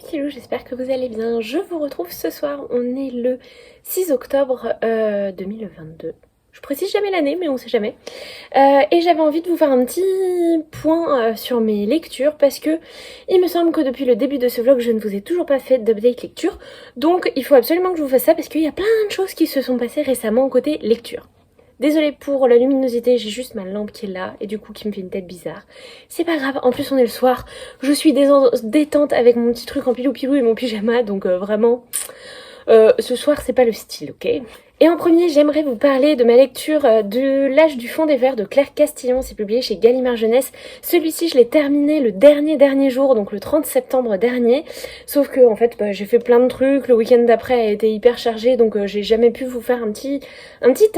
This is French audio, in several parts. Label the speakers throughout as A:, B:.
A: petits loups, j'espère que vous allez bien. Je vous retrouve ce soir, on est le 6 octobre 2022. Je précise jamais l'année, mais on sait jamais. Et j'avais envie de vous faire un petit point sur mes lectures parce que il me semble que depuis le début de ce vlog, je ne vous ai toujours pas fait d'update lecture. Donc il faut absolument que je vous fasse ça parce qu'il y a plein de choses qui se sont passées récemment côté lecture. Désolée pour la luminosité, j'ai juste ma lampe qui est là et du coup qui me fait une tête bizarre. C'est pas grave, en plus on est le soir, je suis détente avec mon petit truc en pilou-pilou et mon pyjama, donc vraiment, ce soir c'est pas le style, ok? Et en premier, j'aimerais vous parler de ma lecture de L'âge du fond des vers de Claire Castillon, c'est publié chez Gallimard Jeunesse. Celui-ci, je l'ai terminé le dernier jour, donc le 30 septembre dernier. Sauf que, en fait, j'ai fait plein de trucs, le week-end d'après a été hyper chargé, donc j'ai jamais pu vous faire un petit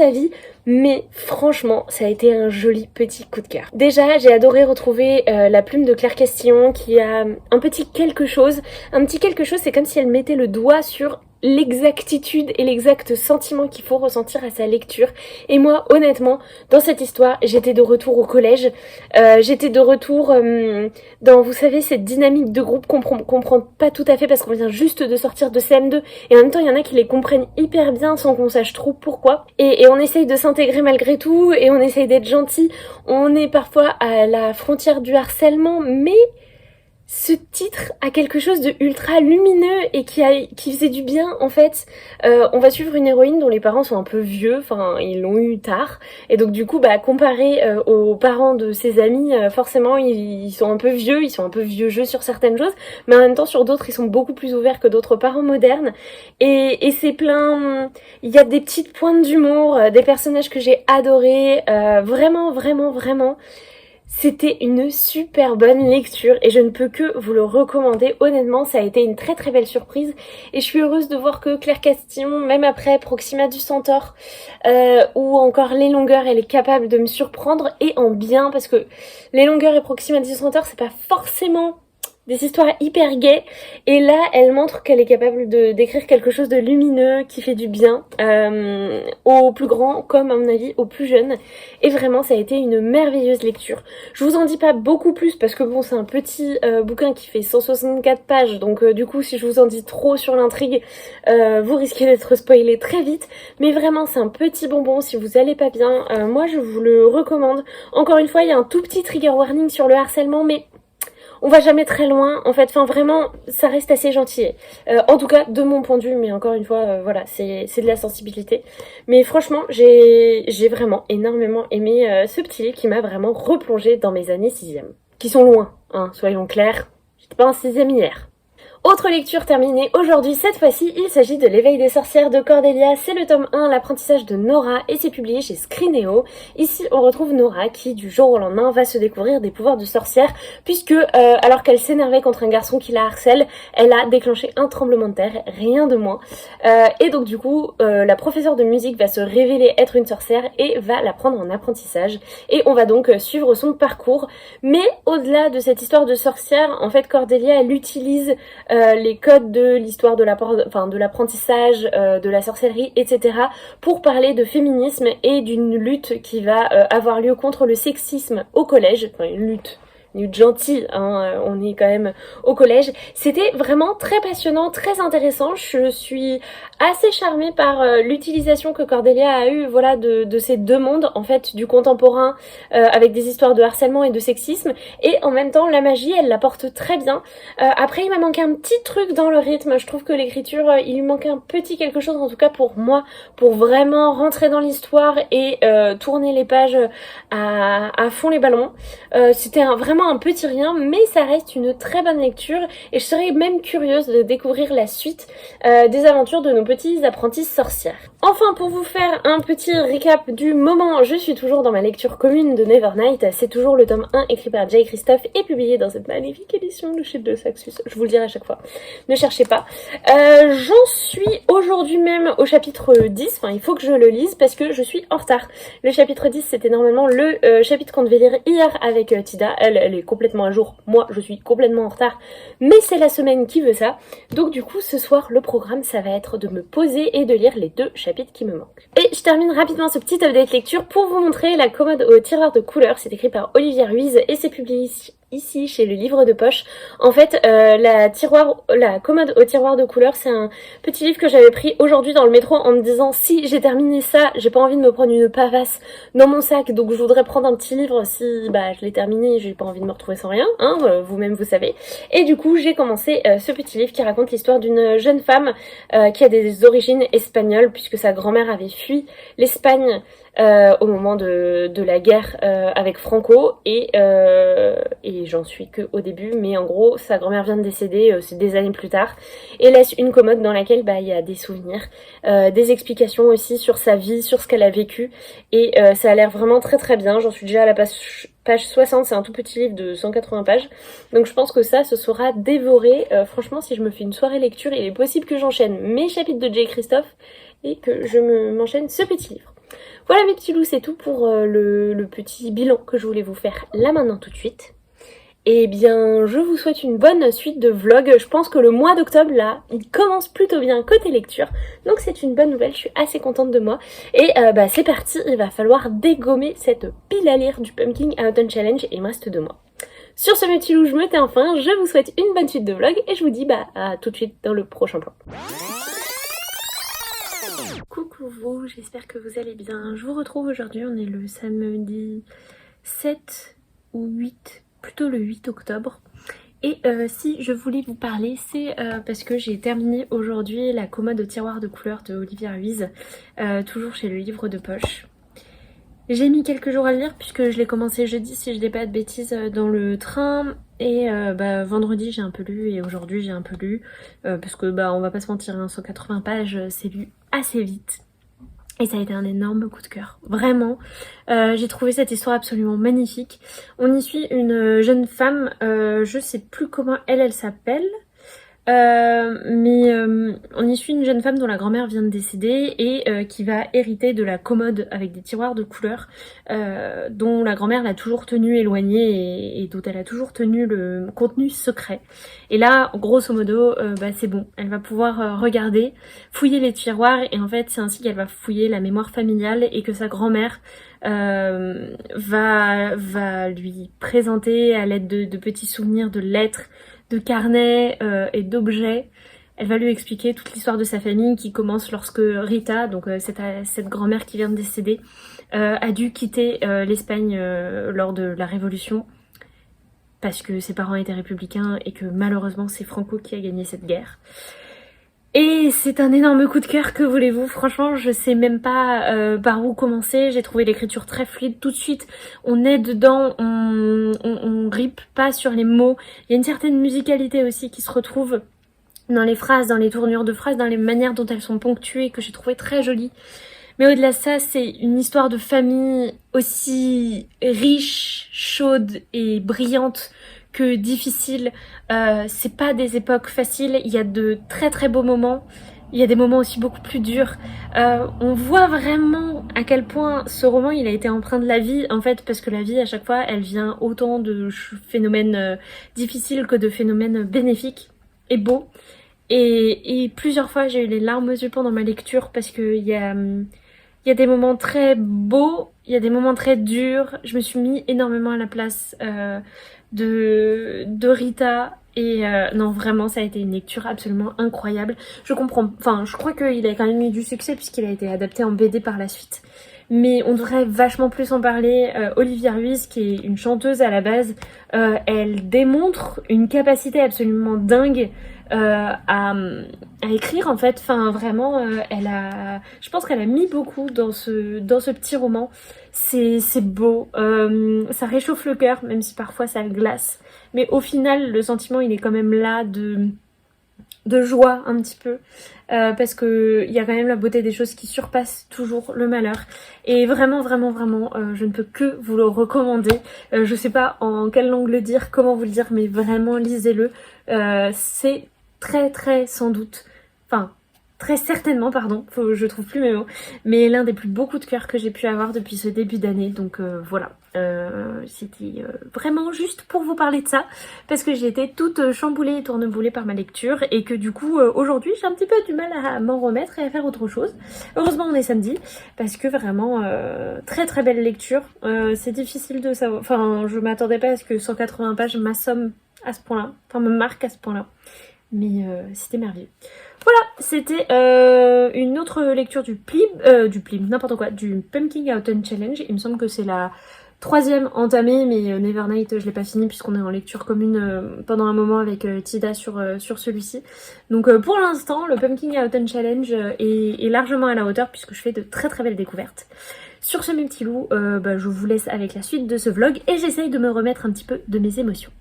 A: avis. Mais franchement, ça a été un joli petit coup de cœur. Déjà, j'ai adoré retrouver la plume de Claire Castillon qui a un petit quelque chose. Un petit quelque chose, c'est comme si elle mettait le doigt sur l'exactitude et l'exact sentiment qu'il faut ressentir à sa lecture. Et moi, honnêtement, dans cette histoire, j'étais de retour au collège. J'étais de retour dans, vous savez, cette dynamique de groupe qu'on comprend pas tout à fait parce qu'on vient juste de sortir de CM2. Et en même temps, il y en a qui les comprennent hyper bien sans qu'on sache trop pourquoi. Et on essaye de s'intégrer malgré tout et on essaye d'être gentil. On est parfois à la frontière du harcèlement, mais ce titre a quelque chose de ultra lumineux et qui faisait du bien en fait. On va suivre une héroïne dont les parents sont un peu vieux, enfin ils l'ont eu tard. Et donc du coup comparé aux parents de ses amis, forcément ils sont un peu vieux, ils sont un peu vieux jeu sur certaines choses. Mais en même temps sur d'autres ils sont beaucoup plus ouverts que d'autres parents modernes. Et c'est plein, il y a des petites pointes d'humour, des personnages que j'ai adorés, vraiment. C'était une super bonne lecture et je ne peux que vous le recommander. Honnêtement, ça a été une très belle surprise et je suis heureuse de voir que Claire Castillon, même après Proxima du Centaure ou encore Les Longueurs, elle est capable de me surprendre et en bien parce que Les Longueurs et Proxima du Centaure, c'est pas forcément des histoires hyper gaies et là elle montre qu'elle est capable de d'écrire quelque chose de lumineux qui fait du bien aux plus grands comme à mon avis aux plus jeunes et vraiment ça a été une merveilleuse lecture. Je vous en dis pas beaucoup plus parce que bon c'est un petit bouquin qui fait 164 pages donc du coup si je vous en dis trop sur l'intrigue vous risquez d'être spoilé très vite mais vraiment c'est un petit bonbon si vous allez pas bien, moi je vous le recommande. Encore une fois il y a un tout petit trigger warning sur le harcèlement mais on va jamais très loin, en fait, enfin vraiment, ça reste assez gentil. En tout cas, de mon point de vue, mais encore une fois, voilà, c'est de la sensibilité. Mais franchement, j'ai vraiment énormément aimé ce petit livre qui m'a vraiment replongé dans mes années 6e. Qui sont loin, hein, soyons clairs. J'étais pas en 6e hier. Autre lecture terminée aujourd'hui, cette fois-ci il s'agit de L'éveil des sorcières de Cordelia, c'est le tome 1, l'apprentissage de Nora et c'est publié chez Scrineo. Ici on retrouve Nora qui du jour au lendemain va se découvrir des pouvoirs de sorcière puisque alors qu'elle s'énervait contre un garçon qui la harcèle, elle a déclenché un tremblement de terre, rien de moins. Et donc du coup la professeure de musique va se révéler être une sorcière et va la prendre en apprentissage et on va donc suivre son parcours. Mais au-delà de cette histoire de sorcière, en fait Cordelia elle utilise les codes de l'histoire de l'apprentissage, de la sorcellerie, etc. pour parler de féminisme et d'une lutte qui va avoir lieu contre le sexisme au collège, enfin une lutte gentille, hein, on est quand même au collège. C'était vraiment très passionnant, très intéressant. Je suis assez charmée par l'utilisation que Cordelia a eue, voilà, de ces deux mondes, en fait, du contemporain avec des histoires de harcèlement et de sexisme, et en même temps la magie, elle la porte très bien. Après, il m'a manqué un petit truc dans le rythme. Je trouve que l'écriture, il lui manquait un petit quelque chose, en tout cas pour moi, pour vraiment rentrer dans l'histoire et tourner les pages à fond les ballons. C'était vraiment un petit rien, mais ça reste une très bonne lecture et je serais même curieuse de découvrir la suite des aventures de nos petits apprentis sorcières. Enfin, pour vous faire un petit récap du moment, je suis toujours dans ma lecture commune de Nevernight. C'est toujours le tome 1 écrit par Jay Christophe et publié dans cette magnifique édition de chez De Saxus. Je vous le dirai à chaque fois, ne cherchez pas. J'en suis aujourd'hui même au chapitre 10, enfin il faut que je le lise parce que je suis en retard. Le chapitre 10 c'était normalement le chapitre qu'on devait lire hier avec Tida, elle est complètement à jour, moi je suis complètement en retard, mais c'est la semaine qui veut ça, donc du coup ce soir le programme ça va être de me poser et de lire les 2 chapitres qui me manquent. Et je termine rapidement ce petit update lecture pour vous montrer La commode au tiroir de couleurs, c'est écrit par Olivier Ruiz et c'est publié ici ici chez le livre de poche. En fait, la commode au tiroir de couleur, c'est un petit livre que j'avais pris aujourd'hui dans le métro en me disant si j'ai terminé ça, j'ai pas envie de me prendre une pavasse dans mon sac, donc je voudrais prendre un petit livre si je l'ai terminé, j'ai pas envie de me retrouver sans rien, hein, vous-même vous savez. Et du coup, j'ai commencé ce petit livre qui raconte l'histoire d'une jeune femme qui a des origines espagnoles puisque sa grand-mère avait fui l'Espagne au moment de la guerre avec Franco et j'en suis que au début, mais en gros sa grand-mère vient de décéder, c'est des années plus tard, et laisse une commode dans laquelle il y a des souvenirs, des explications aussi sur sa vie, sur ce qu'elle a vécu, et ça a l'air vraiment très très bien. J'en suis déjà à la page 60, c'est un tout petit livre de 180 pages, donc je pense que ça se sera dévoré. Franchement, si je me fais une soirée lecture, il est possible que j'enchaîne mes chapitres de J. Christophe et que je m'enchaîne ce petit livre. Voilà mes petits loups, c'est tout pour le petit bilan que je voulais vous faire là maintenant tout de suite. Et bien, je vous souhaite une bonne suite de vlogs. Je pense que le mois d'octobre, là, il commence plutôt bien côté lecture. Donc c'est une bonne nouvelle, je suis assez contente de moi. Et c'est parti, il va falloir dégommer cette pile à lire du Pumpkin Autumn Challenge et il me reste 2 mois. Sur ce mes petits loups, je me tais enfin, je vous souhaite une bonne suite de vlogs et je vous dis à tout de suite dans le prochain plan. Coucou vous, j'espère que vous allez bien. Je vous retrouve aujourd'hui, on est le samedi 7 ou 8, plutôt le 8 octobre. Et si je voulais vous parler, c'est parce que j'ai terminé aujourd'hui la commode au tiroir de couleur de Olivia Ruiz, toujours chez le livre de poche. J'ai mis quelques jours à le lire puisque je l'ai commencé jeudi, si je dis pas de bêtises, dans le train. Et vendredi j'ai un peu lu et aujourd'hui j'ai un peu lu parce que on va pas se mentir, 180 pages c'est lu assez vite. Et ça a été un énorme coup de cœur, vraiment. J'ai trouvé cette histoire absolument magnifique. On y suit une jeune femme, je sais plus comment elle s'appelle. On y suit une jeune femme dont la grand-mère vient de décéder et qui va hériter de la commode avec des tiroirs de couleur dont la grand-mère l'a toujours tenue éloignée et dont elle a toujours tenu le contenu secret. Et là, grosso modo, c'est bon. Elle va pouvoir regarder, fouiller les tiroirs et en fait, c'est ainsi qu'elle va fouiller la mémoire familiale et que sa grand-mère va lui présenter à l'aide de petits souvenirs, de lettres, de carnets et d'objets. Elle va lui expliquer toute l'histoire de sa famille qui commence lorsque Rita, donc cette grand-mère qui vient de décéder, a dû quitter l'Espagne lors de la Révolution parce que ses parents étaient républicains et que malheureusement c'est Franco qui a gagné cette guerre. Et c'est un énorme coup de cœur, que voulez-vous, franchement je sais même pas par où commencer. J'ai trouvé l'écriture très fluide tout de suite, on est dedans, on rippe pas sur les mots, il y a une certaine musicalité aussi qui se retrouve dans les phrases, dans les tournures de phrases, dans les manières dont elles sont ponctuées que j'ai trouvé très jolies. Mais au-delà de ça, c'est une histoire de famille aussi riche, chaude et brillante que difficile. C'est pas des époques faciles, il y a de très très beaux moments, il y a des moments aussi beaucoup plus durs. On voit vraiment à quel point ce roman il a été empreint de la vie, en fait, parce que la vie à chaque fois elle vient autant de phénomènes difficiles que de phénomènes bénéfiques et beaux. Et plusieurs fois j'ai eu les larmes aux yeux pendant ma lecture parce que il y a des moments très beaux, il y a des moments très durs. Je me suis mis énormément à la place de Rita et non vraiment ça a été une lecture absolument incroyable. Je crois qu'il a quand même eu du succès puisqu'il a été adapté en BD par la suite. Mais on devrait vachement plus en parler. Olivia Ruiz, qui est une chanteuse à la base, elle démontre une capacité absolument dingue à écrire en fait. Enfin vraiment, je pense qu'elle a mis beaucoup dans ce petit roman. C'est beau, ça réchauffe le cœur, même si parfois ça le glace. Mais au final, le sentiment il est quand même là de joie un petit peu. Parce que il y a quand même la beauté des choses qui surpasse toujours le malheur et vraiment je ne peux que vous le recommander. Je sais pas en quelle langue le dire, comment vous le dire, mais vraiment lisez-le. C'est très très sans doute, enfin très certainement, pardon, je trouve plus mes mots, mais l'un des plus beaux coups de cœur que j'ai pu avoir depuis ce début d'année, donc voilà. C'était vraiment juste pour vous parler de ça, parce que j'ai été toute chamboulée et tourneboulée par ma lecture, et que du coup, aujourd'hui, j'ai un petit peu du mal à m'en remettre et à faire autre chose. Heureusement, on est samedi, parce que vraiment, très très belle lecture. C'est difficile de savoir, enfin, je m'attendais pas à ce que 180 pages m'assomme à ce point-là, enfin me marque à ce point-là, mais c'était merveilleux. Voilà, c'était une autre lecture du Plim, n'importe quoi, du Pumpkin Autumn Challenge. Il me semble que c'est la 3e entamée, mais Nevernight, je l'ai pas fini puisqu'on est en lecture commune pendant un moment avec Tida sur celui-ci. Donc pour l'instant, le Pumpkin Autumn Challenge est largement à la hauteur puisque je fais de très très belles découvertes. Sur ce, mes petits loups, je vous laisse avec la suite de ce vlog et j'essaye de me remettre un petit peu de mes émotions.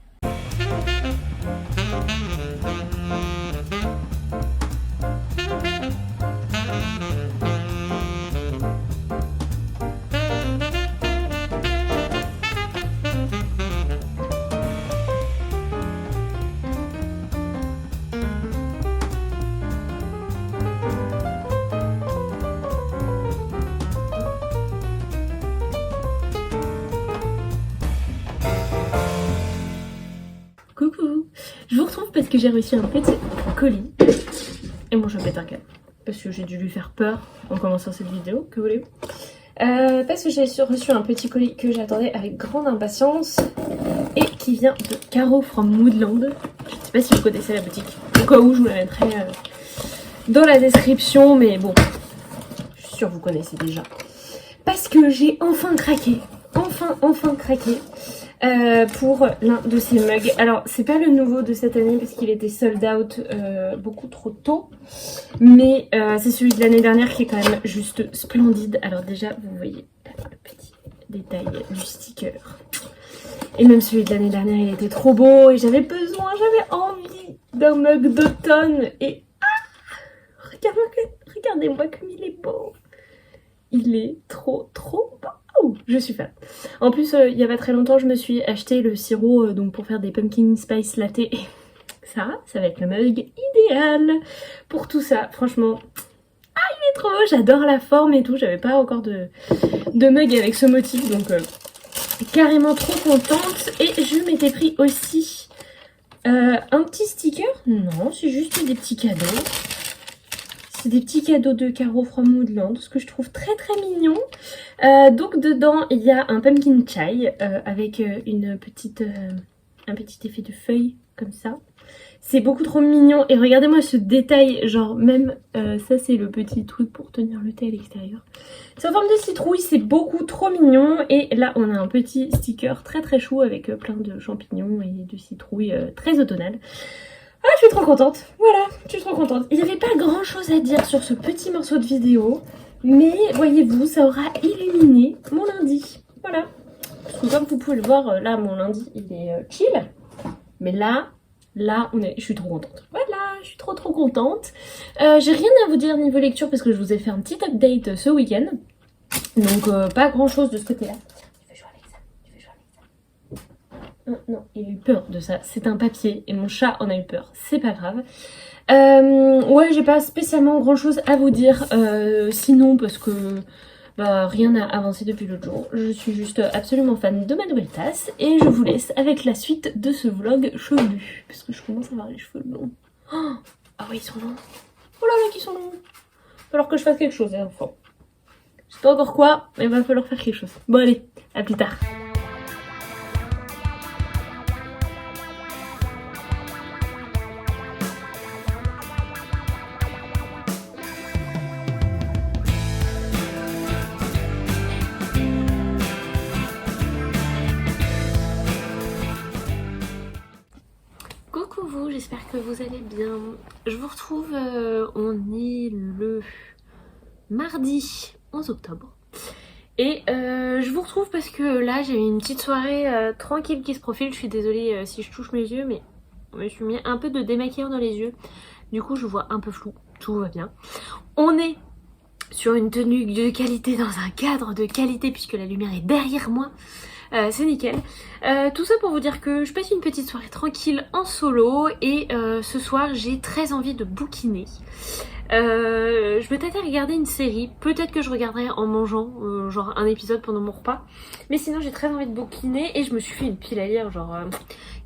A: Coucou, je vous retrouve parce que j'ai reçu un petit colis. Et bon, je pète un câble parce que j'ai dû lui faire peur en commençant cette vidéo, que voulez-vous. Parce que j'ai reçu un petit colis que j'attendais avec grande impatience et qui vient de Caro from Woodland. Je ne sais pas si vous connaissez la boutique, au cas où je vous la mettrai dans la description, mais bon, je suis sûre que vous connaissez déjà. Parce que j'ai enfin craqué, enfin craqué. Pour l'un de ces mugs. Alors c'est pas le nouveau de cette année parce qu'il était sold out beaucoup trop tôt, mais c'est celui de l'année dernière qui est quand même juste splendide. Alors déjà vous voyez le petit détail du sticker, et même celui de l'année dernière il était trop beau et j'avais envie d'un mug d'automne et regardez-moi comme il est beau, il est trop beau. Oh, je suis fan. En plus, il y a pas très longtemps, je me suis acheté le sirop donc pour faire des pumpkin spice latte. Et ça va être le mug idéal pour tout ça. Franchement, il est trop beau. J'adore la forme et tout. J'avais pas encore de mug avec ce motif, donc carrément trop contente. Et je m'étais pris aussi un petit sticker. Non, c'est juste des petits cadeaux. C'est des petits cadeaux de Caro from Woodland, ce que je trouve très mignon. Donc dedans il y a un pumpkin chai avec un petit effet de feuille comme ça. C'est beaucoup trop mignon et regardez-moi ce détail, genre même ça c'est le petit truc pour tenir le thé à l'extérieur. C'est en forme de citrouille, c'est beaucoup trop mignon et là on a un petit sticker très chou avec plein de champignons et de citrouilles très automnales. Ah, je suis trop contente, voilà, je suis trop contente. Il n'y avait pas grand chose à dire sur ce petit morceau de vidéo, mais voyez-vous, ça aura illuminé mon lundi. Voilà. Parce que comme vous pouvez le voir, là, mon lundi, il est chill. Mais là, je suis trop contente. Voilà, je suis trop contente. J'ai rien à vous dire niveau lecture parce que je vous ai fait un petit update ce week-end. Donc, pas grand chose de ce côté-là. Non, il a eu peur de ça. C'est un papier et mon chat en a eu peur. C'est pas grave. Ouais, j'ai pas spécialement grand chose à vous dire. Sinon, parce que rien n'a avancé depuis l'autre jour. Je suis juste absolument fan de ma nouvelle tasse. Et je vous laisse avec la suite de ce vlog chevelu. Parce que je commence à avoir les cheveux longs. Oh, ah oui, ils sont longs. Oh là là, qu'ils sont longs. Il va falloir que je fasse quelque chose, les enfants. Je sais pas encore quoi, mais il va falloir faire quelque chose. Bon allez, à plus tard. Coucou vous, j'espère que vous allez bien. Je vous retrouve, on est le mardi 11 octobre. Et je vous retrouve parce que là j'ai eu une petite soirée tranquille qui se profile. Je suis désolée si je touche mes yeux, mais je me suis mis un peu de démaquillant dans les yeux. Du coup je vois un peu flou, tout va bien. On est sur une tenue de qualité dans un cadre de qualité puisque la lumière est derrière moi. C'est nickel. Tout ça pour vous dire que je passe une petite soirée tranquille en solo et ce soir j'ai très envie de bouquiner. Je vais peut-être regarder une série, peut-être que je regarderai en mangeant, genre un épisode pendant mon repas. Mais sinon j'ai très envie de bouquiner et je me suis fait une pile à lire, genre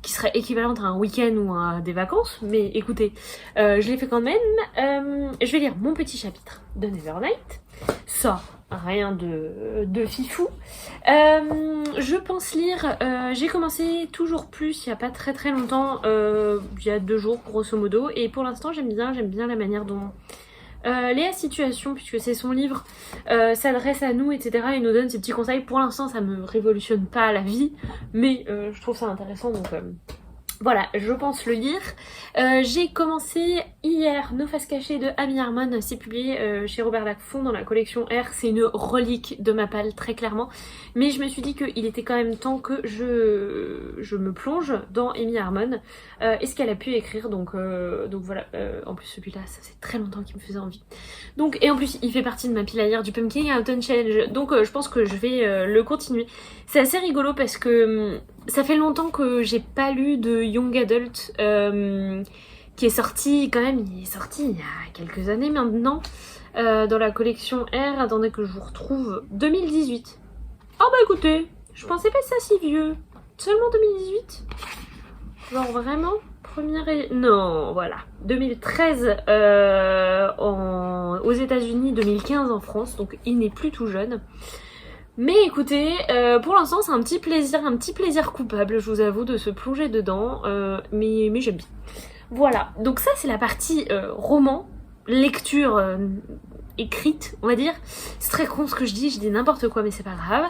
A: qui serait équivalente à un week-end ou à des vacances. Mais écoutez, je l'ai fait quand même. Je vais lire mon petit chapitre de Nevernight. Ça, rien de fifou. Je pense lire, j'ai commencé toujours plus il n'y a pas très très longtemps, il y a 2 jours grosso modo, et pour l'instant j'aime bien la manière dont Léa Situation, puisque c'est son livre, s'adresse à nous, etc. et nous donne ses petits conseils. Pour l'instant ça me révolutionne pas la vie, mais je trouve ça intéressant, donc voilà, je pense le lire. J'ai commencé hier Nos Faces Cachées de Amy Harmon, c'est publié chez Robert Laffont dans la collection R. C'est une relique de ma palle, très clairement. Mais je me suis dit qu'il était quand même temps que je me plonge dans Amy Harmon et ce qu'elle a pu écrire. Donc voilà, en plus celui-là, ça fait très longtemps qu'il me faisait envie. Donc, et en plus, il fait partie de ma pile à lire du Pumpkin Autumn Challenge. Donc je pense que je vais le continuer. C'est assez rigolo parce que ça fait longtemps que j'ai pas lu de Young Adult qui est sorti quand même, il est sorti il y a quelques années maintenant dans la collection R. Attendez que je vous retrouve. 2018. Oh bah écoutez, je pensais pas ça si vieux. Seulement 2018. Genre vraiment non, voilà. 2013 aux États-Unis, 2015 en France, donc il n'est plus tout jeune. Mais écoutez, pour l'instant c'est un petit plaisir coupable, je vous avoue, de se plonger dedans, mais j'aime bien. Voilà, donc ça c'est la partie roman, lecture écrite, on va dire. C'est très con ce que je dis n'importe quoi, mais c'est pas grave.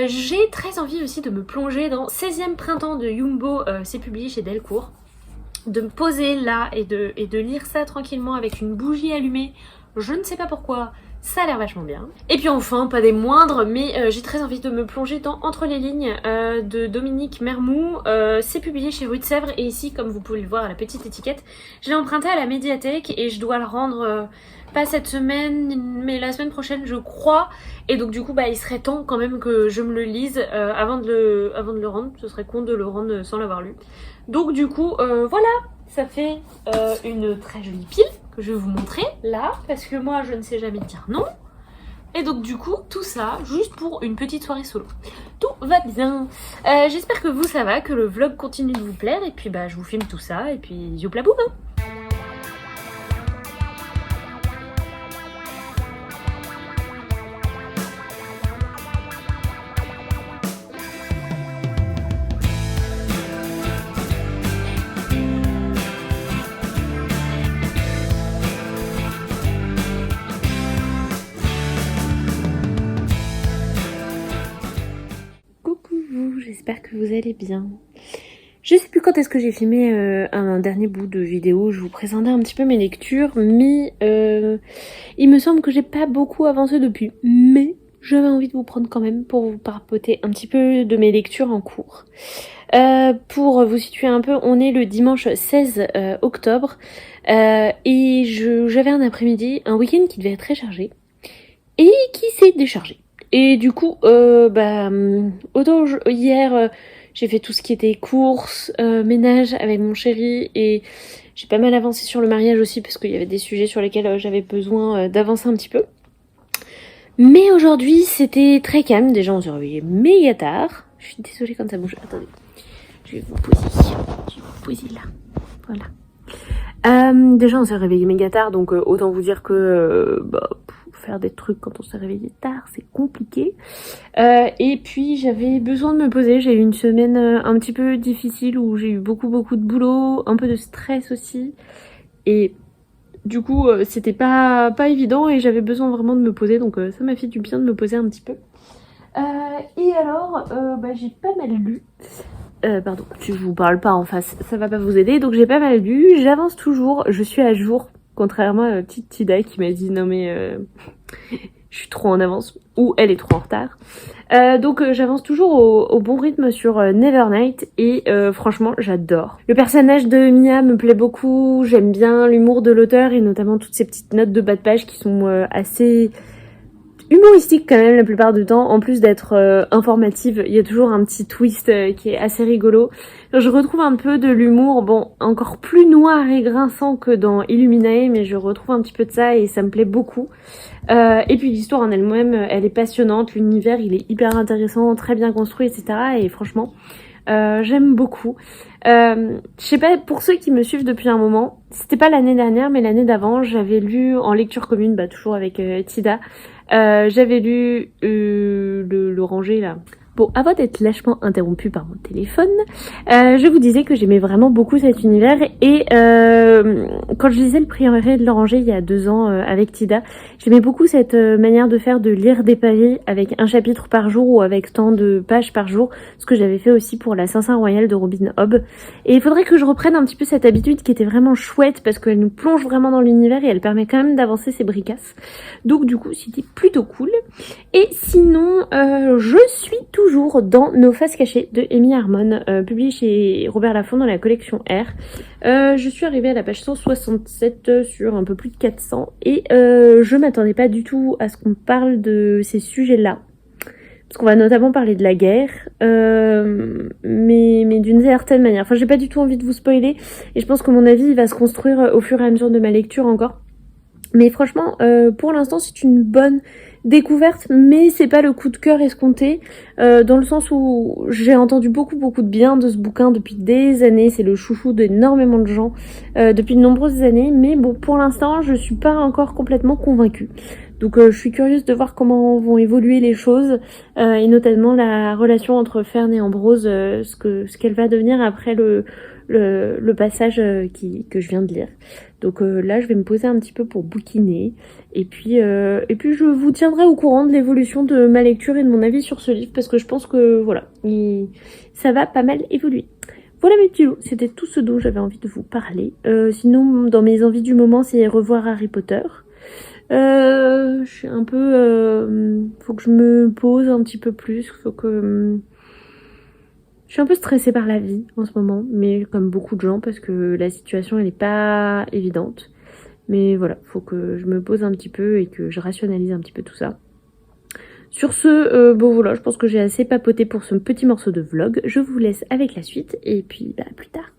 A: J'ai très envie aussi de me plonger dans 16e printemps de Yumbo, c'est publié chez Delcourt. De me poser là et de lire ça tranquillement avec une bougie allumée, je ne sais pas pourquoi. Ça a l'air vachement bien. Et puis enfin, pas des moindres, mais j'ai très envie de me plonger dans Entre les lignes de Dominique Mermoux. C'est publié chez Rue de Sèvres et ici, comme vous pouvez le voir à la petite étiquette, je l'ai emprunté à la médiathèque et je dois le rendre pas cette semaine, mais la semaine prochaine je crois. Et donc du coup, bah, il serait temps quand même que je me le lise avant de le rendre. Ce serait con de le rendre sans l'avoir lu. Donc du coup, voilà, ça fait une très jolie pile que je vais vous montrer là, parce que moi je ne sais jamais dire non. Et donc du coup, tout ça juste pour une petite soirée solo. Tout va bien. J'espère que vous ça va, que le vlog continue de vous plaire, et puis bah je vous filme tout ça, et puis youpla boum. J'espère que vous allez bien. Je sais plus quand est-ce que j'ai filmé un dernier bout de vidéo, je vous présentais un petit peu mes lectures, mais il me semble que j'ai pas beaucoup avancé depuis, mais j'avais envie de vous prendre quand même pour vous papoter un petit peu de mes lectures en cours. Pour vous situer un peu, on est le dimanche 16 octobre et j'avais un après-midi, un week-end qui devait être très chargé et qui s'est déchargé. Et du coup, autant hier, j'ai fait tout ce qui était courses, ménage avec mon chéri, et j'ai pas mal avancé sur le mariage aussi, parce qu'il y avait des sujets sur lesquels j'avais besoin d'avancer un petit peu. Mais aujourd'hui, c'était très calme. Déjà, on s'est réveillé méga tard. Je suis désolée quand ça bouge. Attendez, je vais vous poser là. Voilà. Déjà, on s'est réveillé méga tard, donc autant vous dire que faire des trucs quand on s'est réveillé tard, c'est compliqué. Et puis j'avais besoin de me poser. J'ai eu une semaine un petit peu difficile où j'ai eu beaucoup de boulot, un peu de stress aussi. Et du coup, c'était pas évident et j'avais besoin vraiment de me poser. Donc ça m'a fait du bien de me poser un petit peu. Et alors, j'ai pas mal lu. Pardon, je vous parle pas en face, ça va pas vous aider. Donc j'ai pas mal lu, j'avance toujours, je suis à jour. Contrairement à la petite Tida qui m'a dit non mais je suis trop en avance, ou elle est trop en retard. Donc j'avance toujours au bon rythme sur Nevernight et franchement j'adore. Le personnage de Mia me plaît beaucoup, j'aime bien l'humour de l'auteur et notamment toutes ces petites notes de bas de page qui sont assez
B: humoristique quand même la plupart du temps, en plus d'être informative, il y a toujours un petit twist qui est assez rigolo. Je retrouve un peu de l'humour, bon, encore plus noir et grinçant que dans Illuminae, mais je retrouve un petit peu de ça et ça me plaît beaucoup. Et puis l'histoire en elle-même, elle est passionnante, l'univers il est hyper intéressant, très bien construit, etc. Et franchement, j'aime beaucoup. Je sais pas, pour ceux qui me suivent depuis un moment, c'était pas l'année dernière, mais l'année d'avant, j'avais lu en lecture commune, bah toujours avec Tida, j'avais lu l'oranger là. Bon, avant d'être lâchement interrompue par mon téléphone, je vous disais que j'aimais vraiment beaucoup cet univers et quand je lisais Le Prieuré de l'Oranger il y a 2 ans avec Tida, j'aimais beaucoup cette manière de faire, de lire des pavés avec un chapitre par jour ou avec tant de pages par jour, ce que j'avais fait aussi pour la Saint-Saint Royale de Robin Hobb. Et il faudrait que je reprenne un petit peu cette habitude qui était vraiment chouette parce qu'elle nous plonge vraiment dans l'univers et elle permet quand même d'avancer ses bricasses. Donc du coup, c'était plutôt cool. Et sinon, je suis toujours dans Nos Faces Cachées de Amy Harmon, publié chez Robert Laffont dans la collection R. Je suis arrivée à la page 167 sur un peu plus de 400 et je m'attendais pas du tout à ce qu'on parle de ces sujets-là. Parce qu'on va notamment parler de la guerre, mais d'une certaine manière. Enfin, j'ai pas du tout envie de vous spoiler et je pense que mon avis il va se construire au fur et à mesure de ma lecture encore. Mais franchement, pour l'instant, c'est une bonne découverte, mais c'est pas le coup de cœur escompté, dans le sens où j'ai entendu beaucoup de bien de ce bouquin depuis des années. C'est le chouchou d'énormément de gens depuis de nombreuses années, mais bon, pour l'instant, je suis pas encore complètement convaincue. Donc je suis curieuse de voir comment vont évoluer les choses, et notamment la relation entre Fern et Ambrose, ce qu'elle va devenir après le passage que je viens de lire. Donc là, je vais me poser un petit peu pour bouquiner. Et puis je vous tiendrai au courant de l'évolution de ma lecture et de mon avis sur ce livre, parce que je pense que voilà, ça va pas mal évoluer. Voilà mes petits loups, c'était tout ce dont j'avais envie de vous parler. Sinon, dans mes envies du moment, c'est revoir Harry Potter. Je suis un peu... faut que je me pose un petit peu plus, faut que... Je suis un peu stressée par la vie en ce moment, mais comme beaucoup de gens, parce que la situation elle est pas évidente. Mais voilà, faut que je me pose un petit peu et que je rationalise un petit peu tout ça. Sur ce, bon voilà, je pense que j'ai assez papoté pour ce petit morceau de vlog. Je vous laisse avec la suite et puis bah, à plus tard.